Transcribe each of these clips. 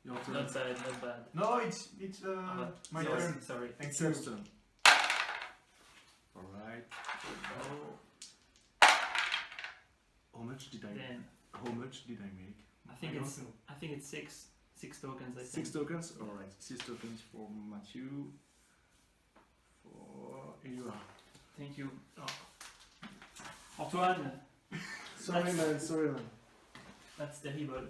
Your turn. Not bad, not bad. No, it's my turn. Sorry. Thank you. Turn. Alright. How much did I Then make? I think it's six tokens. I think. 6 tokens? Alright, 6 tokens for Matthew. Here you are. Thank you. Oh. Antoine, Sorry man. that's terrible.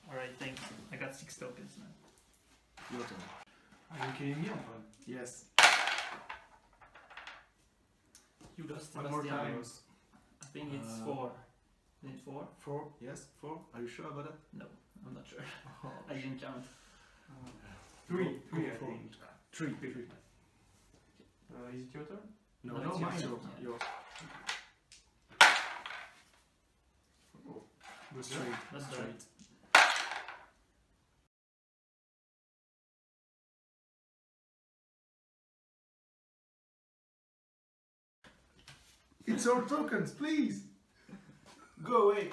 Alright, thanks. I got 6 tokens now. Your turn. Are you kidding me, Antoine? Yes. You lost One more Sebastian. time. I think it's 4. Is it 4? 4? Yes, 4. Are you sure about that? No, I'm not sure. I didn't count. 3, Go I for think. 3. Is it your turn? No, No, it's mine. yours. Yeah. Yours. Go straight. That's straight. right. It's all tokens, please! Go away!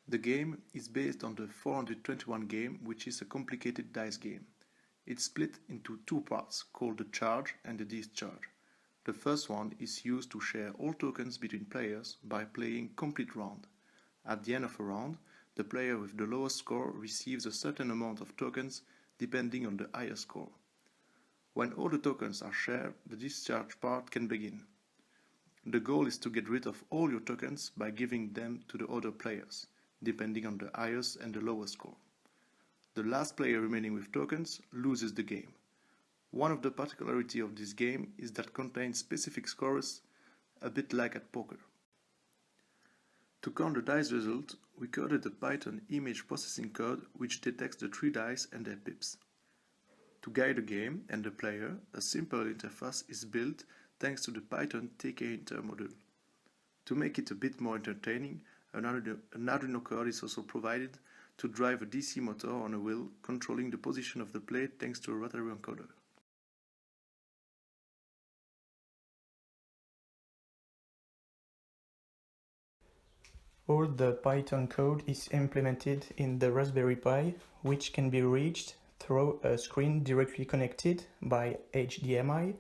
The game is based on the 421 game, which is a complicated dice game. It's split into 2 parts, called the charge and the discharge. The first one is used to share all tokens between players by playing complete round. At the end of a round, the player with the lowest score receives a certain amount of tokens depending on the higher score. When all the tokens are shared, the discharge part can begin. The goal is to get rid of all your tokens by giving them to the other players, depending on the highest and the lowest score. The last player remaining with tokens loses the game. One of the particularities of this game is that it contains specific scores, a bit like at poker. To count the dice result, we coded a Python image processing code which detects the 3 dice and their pips. To guide the game and the player, a simple interface is built thanks to the Python tkinter module. To make it a bit more entertaining, an Arduino code is also provided to drive a DC motor on a wheel controlling the position of the plate thanks to a rotary encoder. All the Python code is implemented in the Raspberry Pi, which can be reached through a screen directly connected by HDMI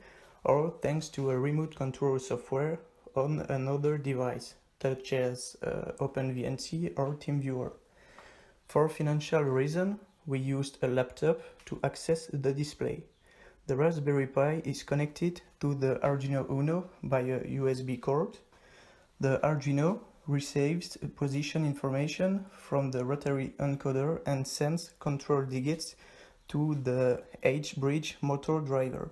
or thanks to a remote control software on another device, such as OpenVNC or TeamViewer. For financial reasons, we used a laptop to access the display. The Raspberry Pi is connected to the Arduino Uno by a USB cord. The Arduino receives position information from the rotary encoder and sends control digits to the H-bridge motor driver.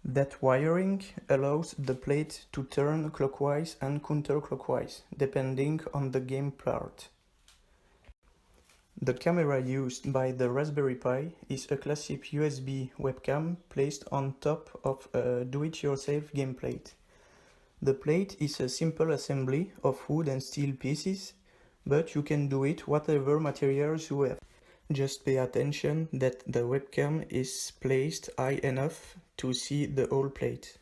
That wiring allows the plate to turn clockwise and counterclockwise, depending on the game part. The camera used by the Raspberry Pi is a classic USB webcam placed on top of a do-it-yourself game plate. The plate is a simple assembly of wood and steel pieces, but you can do it whatever materials you have. Just pay attention that the webcam is placed high enough to see the whole plate.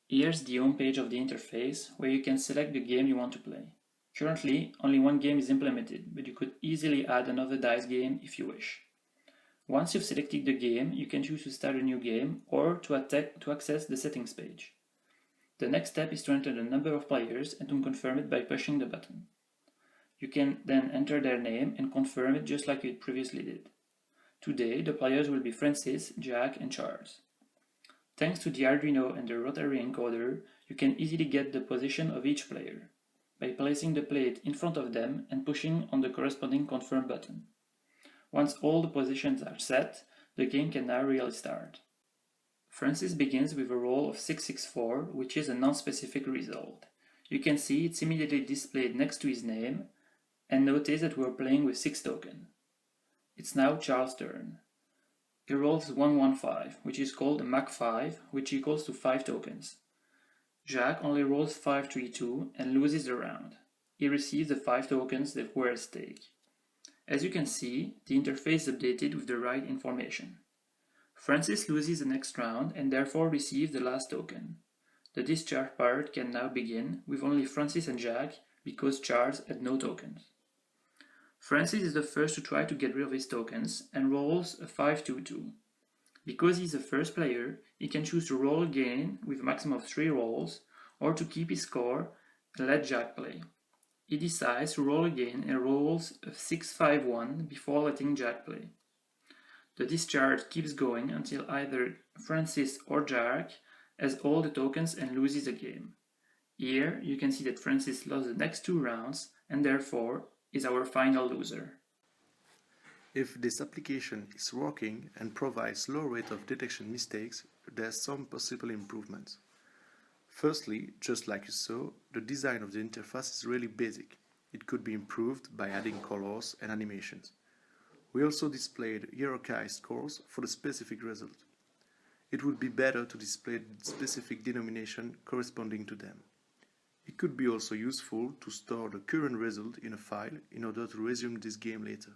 Here's the home page of the interface, where you can select the game you want to play. Currently, only one game is implemented, but you could easily add another dice game if you wish. Once you've selected the game, you can choose to start a new game or to access the settings page. The next step is to enter the number of players and to confirm it by pushing the button. You can then enter their name and confirm it just like you previously did. Today, the players will be Francis, Jack, and Charles. Thanks to the Arduino and the rotary encoder, you can easily get the position of each player by placing the plate in front of them and pushing on the corresponding confirm button. Once all the positions are set, the game can now really start. Francis begins with a roll of 664, which is a non-specific result. You can see it's immediately displayed next to his name, and notice that we're playing with 6 tokens. It's now Charles' turn. He rolls 115, which is called a Mach 5, which equals to 5 tokens. Jacques only rolls 532 and loses the round. he receives the 5 tokens that were at stake. As you can see, the interface is updated with the right information. Francis loses the next round and therefore receives the last token. The discharge part can now begin with only Francis and Jack because Charles had no tokens. Francis is the first to try to get rid of his tokens and rolls a 5-2-2. Because he's the first player, he can choose to roll again with a maximum of 3 rolls or to keep his score and let Jack play. He decides to roll again and rolls a 6-5-1 before letting Jack play. The discharge keeps going until either Francis or Jack has all the tokens and loses the game. Here you can see that Francis lost the next 2 rounds and therefore is our final loser. If this application is working and provides low rate of detection mistakes, there's some possible improvements. Firstly, just like you saw, the design of the interface is really basic. It could be improved by adding colors and animations. We also displayed hierarchized scores for the specific result. It would be better to display the specific denomination corresponding to them. It could be also useful to store the current result in a file in order to resume this game later.